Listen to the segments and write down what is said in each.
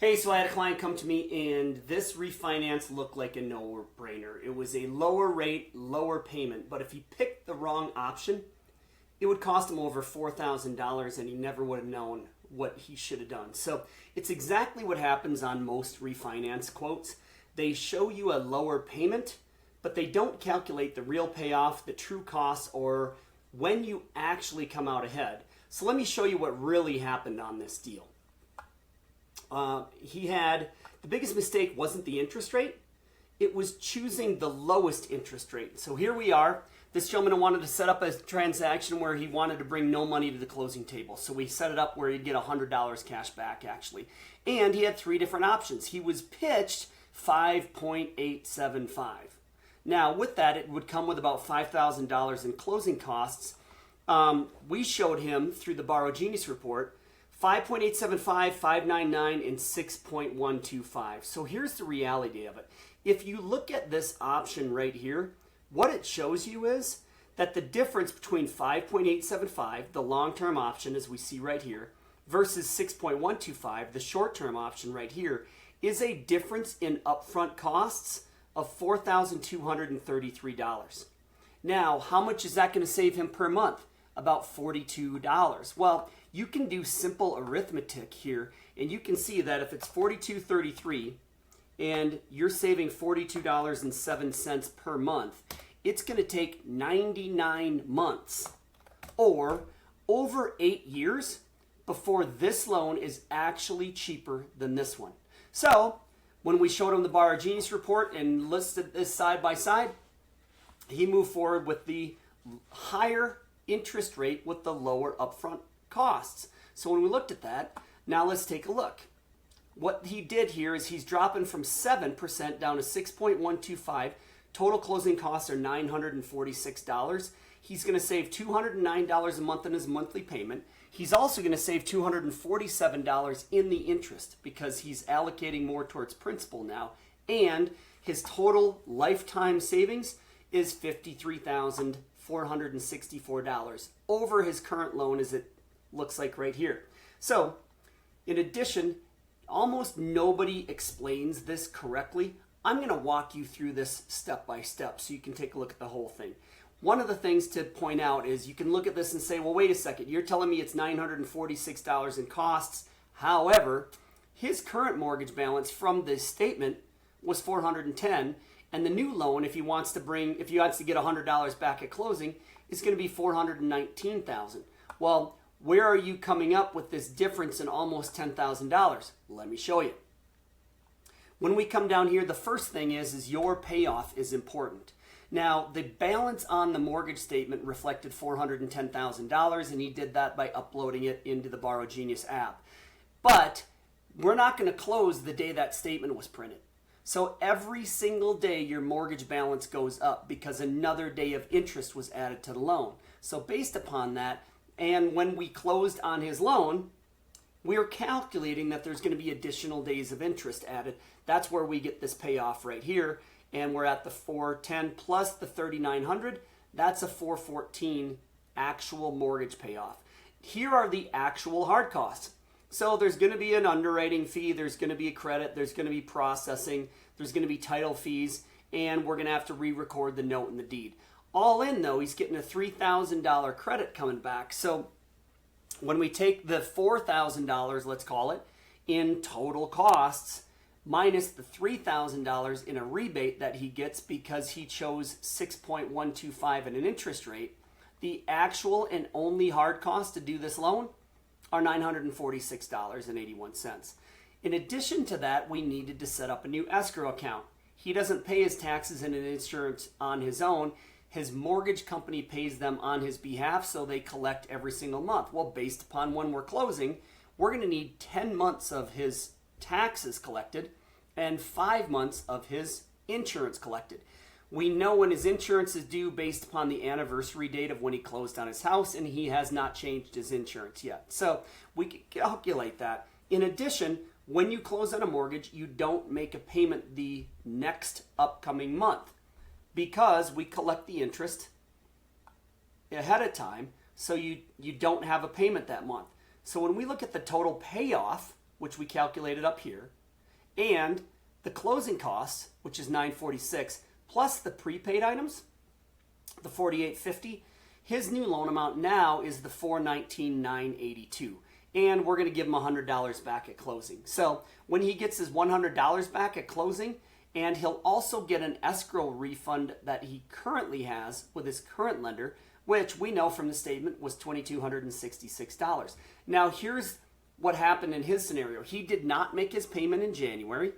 Hey, so I had a client come to me and this refinance looked like a no-brainer. It was a lower rate, lower payment, but if he picked the wrong option, it would cost him over $4,000 and he never would have known what he should have done. So it's exactly what happens on most refinance quotes. They show you a lower payment, but they don't calculate the real payoff, the true costs, or when you actually come out ahead. So let me show you what really happened on this deal. The biggest mistake wasn't the interest rate, it was choosing the lowest interest rate. So here we are. This gentleman wanted to set up a transaction where he wanted to bring no money to the closing table. So we set it up where he'd get $100 cash back actually. And he had three different options. He was pitched 5.875. Now with that, it would come with about $5,000 in closing costs. We showed him through the Borrow Genius report 5.875, 599, and 6.125. So here's the reality of it. If you look at this option right here, what it shows you is that the difference between 5.875, the long-term option as we see right here, versus 6.125, the short-term option right here, is a difference in upfront costs of $4,233. Now, how much is that going to save him per month? About $42. Well, you can do simple arithmetic here, and you can see that if it's $42.33 and you're saving $42.07 per month, it's going to take 99 months or over 8 years before this loan is actually cheaper than this one. So when we showed him the Borrow Genius report and listed this side by side, he moved forward with the higher interest rate with the lower upfront costs. So when we looked at that, now let's take a look. What he did here is he's dropping from 7% down to 6.125. Total closing costs are $946. He's going to save $209 a month in his monthly payment. He's also going to save $247 in the interest because he's allocating more towards principal now. And his total lifetime savings is $53,464 over his current loan as it looks like right here. So in addition, almost nobody explains this correctly. I'm going to walk you through this step by step so you can take a look at the whole thing. One of the things to point out is you can look at this and say, well, wait a second, you're telling me it's $946 in costs. However, his current mortgage balance from this statement was $410, and the new loan, if he wants to get $100 back at closing, is going to be $419,000. Well, where are you coming up with this difference in almost $10,000? Let me show you. When we come down here, the first thing is your payoff is important. Now, the balance on the mortgage statement reflected $410,000, and he did that by uploading it into the Borrow Genius app. But we're not going to close the day that statement was printed. So every single day your mortgage balance goes up because another day of interest was added to the loan. So based upon that, and when we closed on his loan, we are calculating that there's going to be additional days of interest added. That's where we get this payoff right here. And we're at the 410 plus the 3,900. That's a 414 actual mortgage payoff. Here are the actual hard costs. So there's going to be an underwriting fee, there's going to be a credit, there's going to be processing, there's going to be title fees, and we're going to have to re-record the note and the deed. All in though, he's getting a $3,000 credit coming back. So when we take the $4,000, let's call it, in total costs, minus the $3,000 in a rebate that he gets because he chose 6.125 in an interest rate, the actual and only hard cost to do this loan are $946.81. In addition to that, we needed to set up a new escrow account. He doesn't pay his taxes and insurance on his own. His mortgage company pays them on his behalf, so they collect every single month. Well, based upon when we're closing, we're going to need 10 months of his taxes collected and 5 months of his insurance collected. We know when his insurance is due based upon the anniversary date of when he closed on his house, and he has not changed his insurance yet. So we can calculate that. In addition, when you close on a mortgage, you don't make a payment the next upcoming month because we collect the interest ahead of time, so you don't have a payment that month. So when we look at the total payoff which we calculated up here, and the closing costs, which is $946, plus the prepaid items, the $4,850, his new loan amount now is the $419,982. And we're going to give him $100 back at closing. So when he gets his $100 back at closing, and he'll also get an escrow refund that he currently has with his current lender, which we know from the statement was $2,266. Now here's what happened in his scenario. He did not make his payment in January.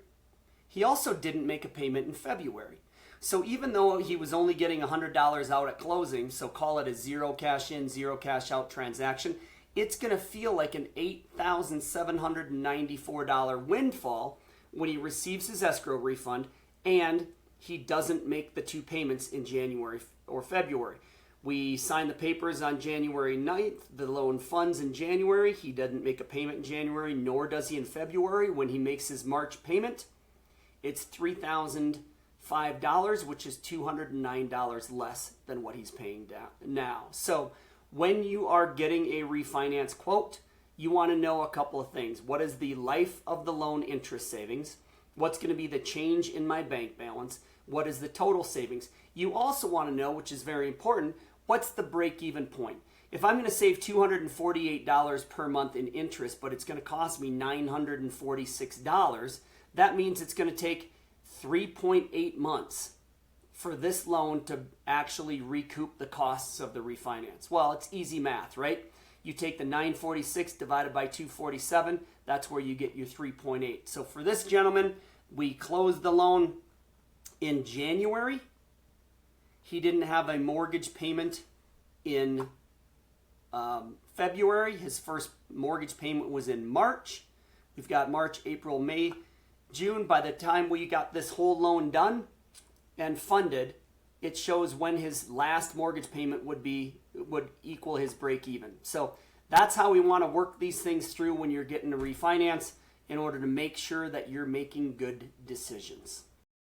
He also didn't make a payment in February. So even though he was only getting $100 out at closing, so call it a zero cash in, zero cash out transaction, it's going to feel like an $8,794 windfall when he receives his escrow refund and he doesn't make the 2 payments in January or February. We signed the papers on January 9th, the loan funds in January. He doesn't make a payment in January, nor does he in February. When he makes his March payment, it's $3,005, which is $209 less than what he's paying down now. So when you are getting a refinance quote, you want to know a couple of things. What is the life of the loan interest savings? What's going to be the change in my bank balance? What is the total savings? You also want to know, which is very important, what's the break-even point? If I'm going to save $248 per month in interest, but it's going to cost me $946, that means it's going to take 3.8 months for this loan to actually recoup the costs of the refinance. Well, it's easy math, right? You take the 946 divided by 247, that's where you get your 3.8. So for this gentleman, we closed the loan in January. He didn't have a mortgage payment in February. His first mortgage payment was in March. We've got March, April, May, June. By the time we got this whole loan done and funded, it shows when his last mortgage payment would equal his break even. So that's how we want to work these things through when you're getting a refinance in order to make sure that you're making good decisions.